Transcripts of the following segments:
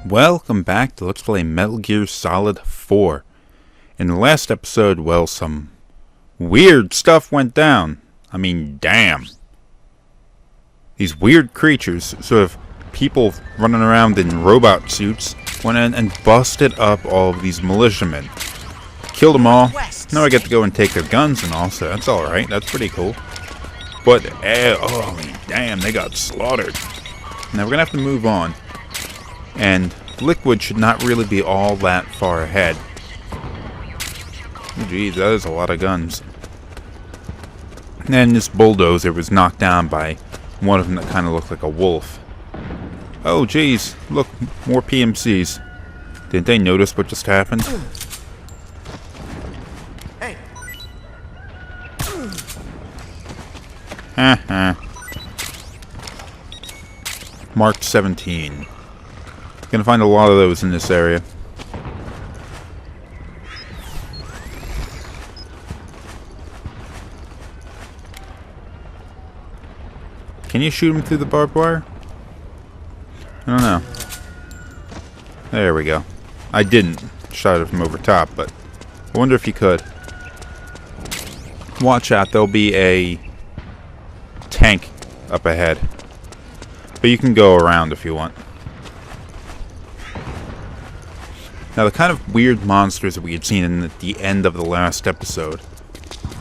Welcome back to Let's Play Metal Gear Solid 4. In the last episode, well, some weird stuff went down. I mean, damn. These weird creatures, sort of people running around in robot suits, went in and busted up all of these militiamen. Killed them all. Now I get to go and take their guns and all, so that's alright. That's pretty cool. But, oh, I mean, damn, they got slaughtered. Now we're gonna have to move on. And Liquid should not really be all that far ahead. Oh, geez, that is a lot of guns. And then this bulldozer was knocked down by one of them that kind of looked like a wolf. Oh, geez, look, more PMCs. Didn't they notice what just happened? Hey. Haha. Mark 17. Gonna find a lot of those in this area. Can you shoot them through the barbed wire? I don't know. There we go. I didn't shot it from over top, but I wonder if you could. Watch out, there'll be a tank up ahead. But you can go around if you want. Now, the kind of weird monsters that we had seen in the end of the last episode,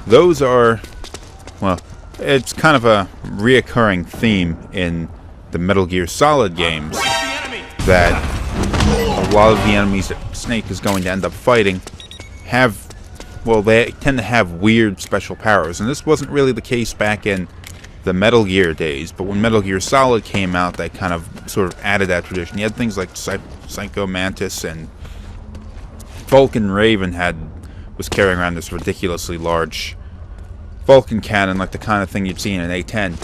those are, well, it's kind of a reoccurring theme in the Metal Gear Solid games, that a lot of the enemies that Snake is going to end up fighting have, well, they tend to have weird special powers, and this wasn't really the case back in the Metal Gear days, but when Metal Gear Solid came out, they kind of sort of added that tradition. You had things like Psycho Mantis, and Vulcan Raven was carrying around this ridiculously large Vulcan cannon, like the kind of thing you'd see in an A-10.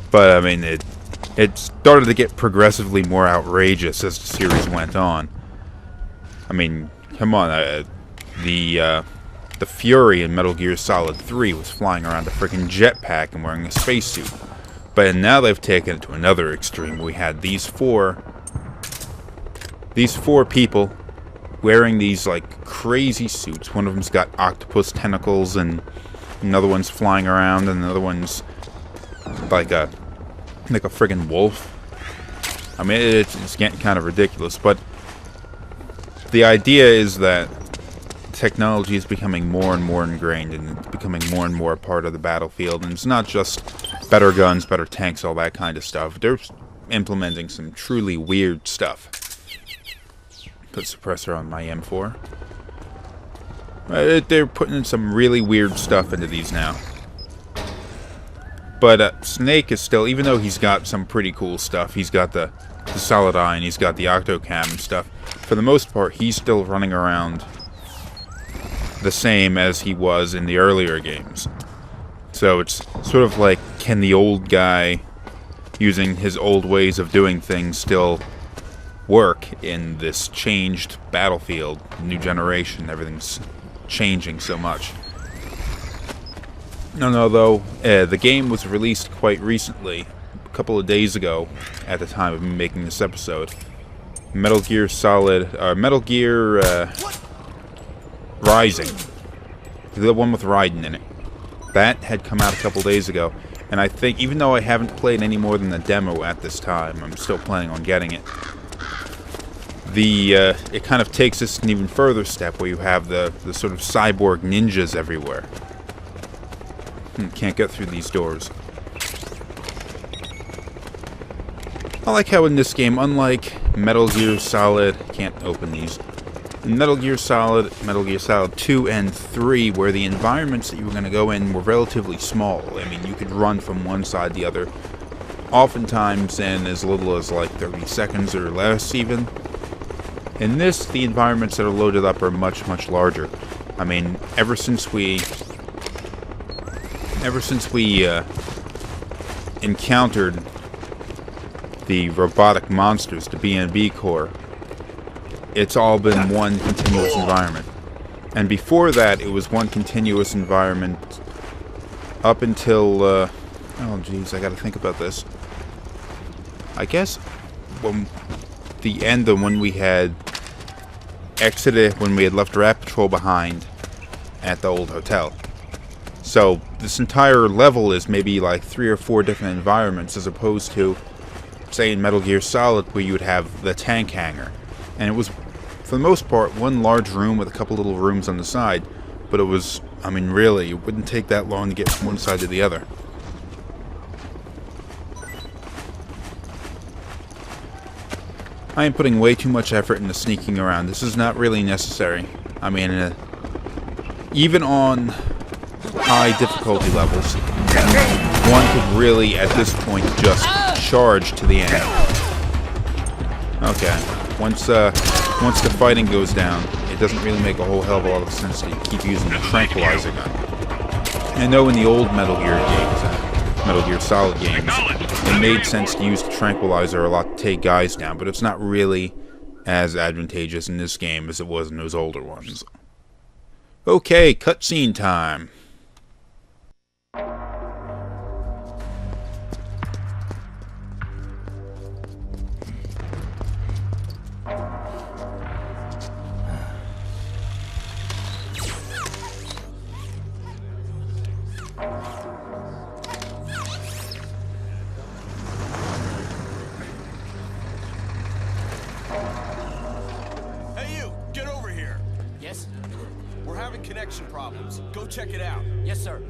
But I mean, it started to get progressively more outrageous as the series went on. I mean, come on, the Fury in Metal Gear Solid 3 was flying around a freaking jetpack and wearing a spacesuit. But now they've taken it to another extreme. We had these four people wearing these like crazy suits. One of them's got octopus tentacles, and another one's flying around, and another one's like a friggin' wolf. I mean, it's getting kind of ridiculous, but the idea is that technology is becoming more and more ingrained, and it's becoming more and more a part of the battlefield, and it's not just better guns, better tanks, all that kind of stuff. They're implementing some truly weird stuff. Put suppressor on my M4. They're putting in some really weird stuff into these now. But Snake is still, even though he's got some pretty cool stuff, he's got the solid eye and he's got the octocam and stuff, for the most part he's still running around the same as he was in the earlier games. So it's sort of like, can the old guy using his old ways of doing things still work in this changed battlefield, new generation? Everything's changing so much. No, though, the game was released quite recently, a couple of days ago, at the time of me making this episode. Metal Gear Solid, Metal Gear Rising, the one with Raiden in it. That had come out a couple days ago, and I think, even though I haven't played any more than the demo at this time, I'm still planning on getting it. It kind of takes us an even further step, where you have the sort of cyborg ninjas everywhere. Can't get through these doors. I like how in this game, unlike Metal Gear Solid, can't open these, in Metal Gear Solid 2 and 3, where the environments that you were going to go in were relatively small. I mean, you could run from one side to the other, oftentimes in as little as like 30 seconds or less even. In this, the environments that are loaded up are much, much larger. I mean, ever since we encountered the robotic monsters, the B&B Corps, it's all been one continuous environment. And before that, it was one continuous environment up until, oh jeez, I gotta think about this. I guess, well, the end of when we had exited, when we had left Rat Patrol behind at the old hotel. So this entire level is maybe like 3 or 4 different environments, as opposed to, say, in Metal Gear Solid, where you would have the tank hangar. And it was, for the most part, one large room with a couple little rooms on the side. But it was, I mean, really, it wouldn't take that long to get from one side to the other. I am putting way too much effort into sneaking around. This is not really necessary. I mean, even on high difficulty levels, one could really, at this point, just charge to the end. Okay, once the fighting goes down, it doesn't really make a whole hell of a lot of sense to keep using the tranquilizer gun. I know in the old Metal Gear games, Metal Gear Solid games, it made sense to use the tranquilizer a lot to take guys down, but it's not really as advantageous in this game as it was in those older ones. Okay, cutscene time. Connection problems. Go check it out. Yes, sir.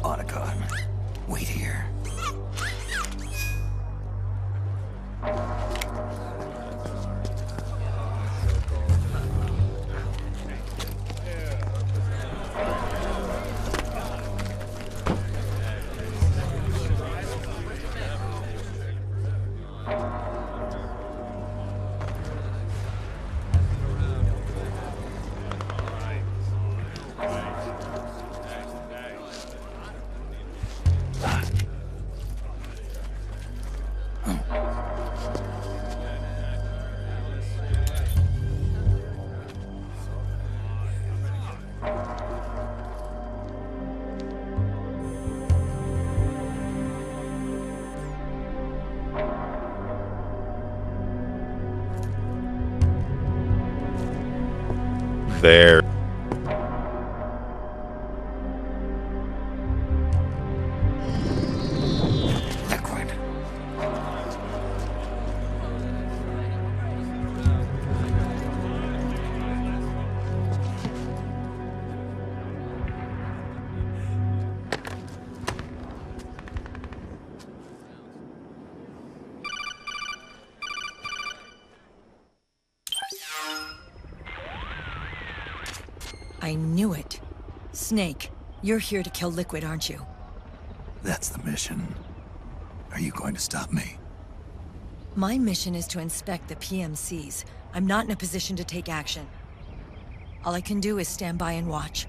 Otacon, wait here. There. Liquid. I knew it. Snake, you're here to kill Liquid, aren't you? That's the mission. Are you going to stop me? My mission is to inspect the PMCs. I'm not in a position to take action. All I can do is stand by and watch.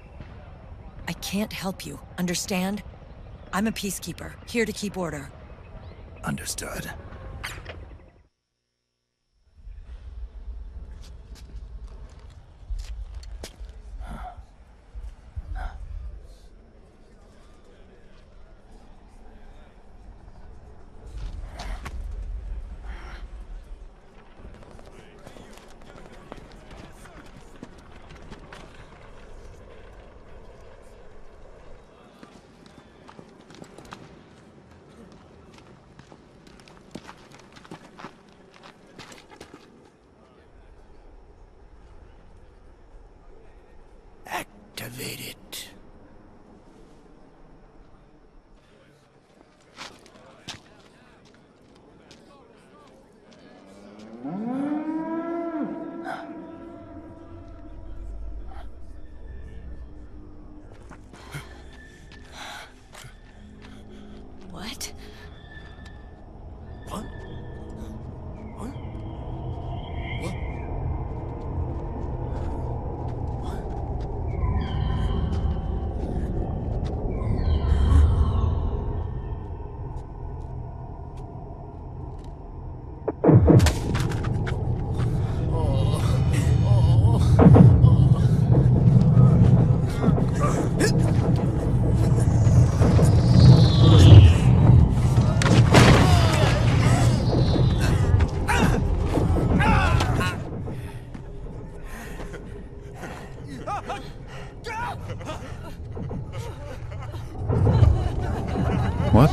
I can't help you, understand? I'm a peacekeeper, here to keep order. Understood. Activate it. What? What? What? What?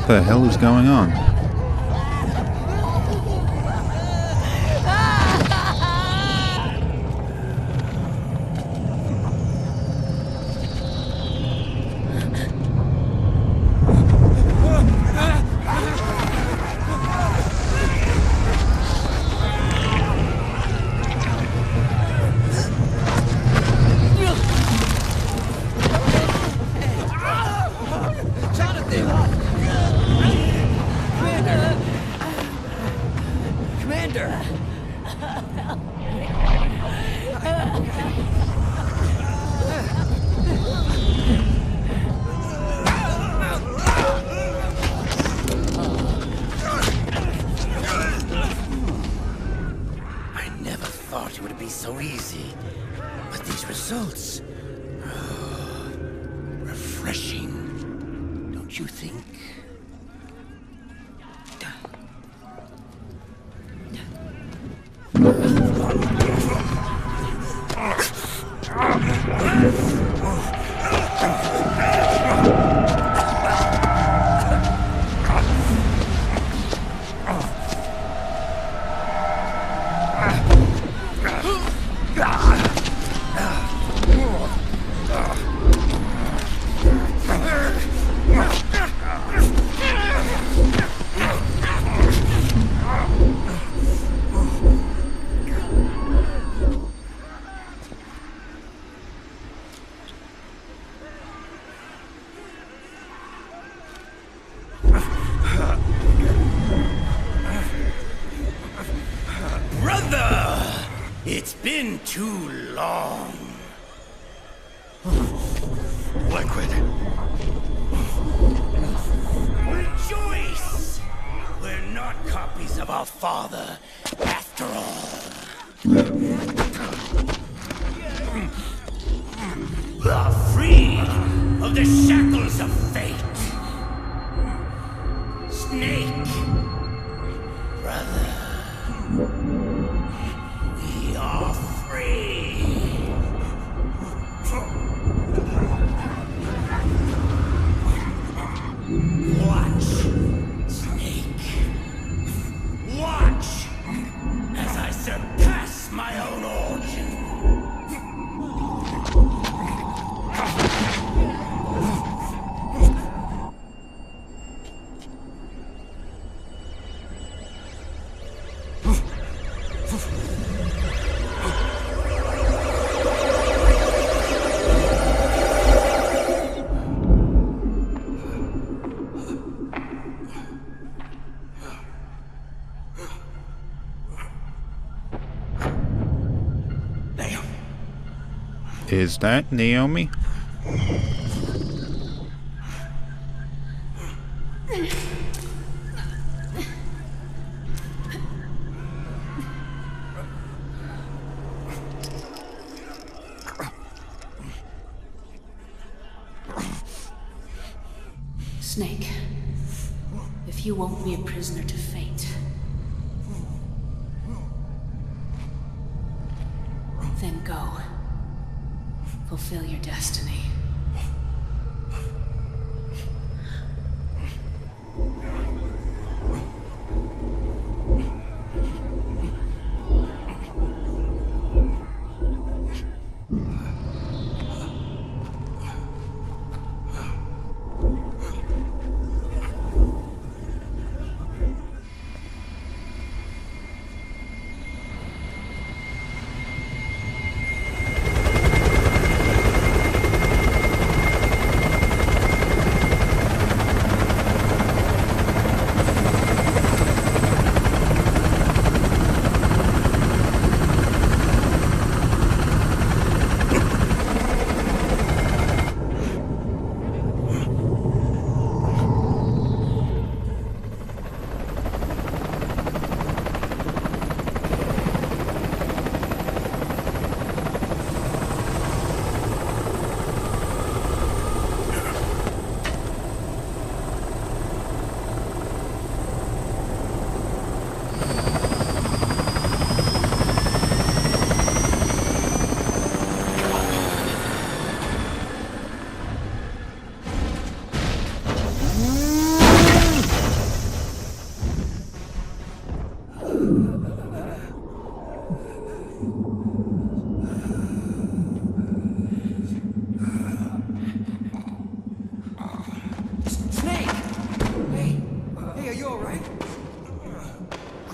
What the hell is going on? It would be so easy, but these results, refreshing, don't you think? It's been too long. Liquid. Rejoice! We're not copies of our father, after all. We're free of the shackles of fate. Snake, brother. We are free! Watch, Snake. Watch as I surpass my own origin. Is that Naomi? Snake, if you won't be a prisoner to fate, then go. Fulfill your destiny.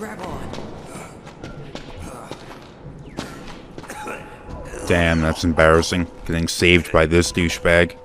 Grab on. Damn, that's embarrassing. Getting saved by this douchebag.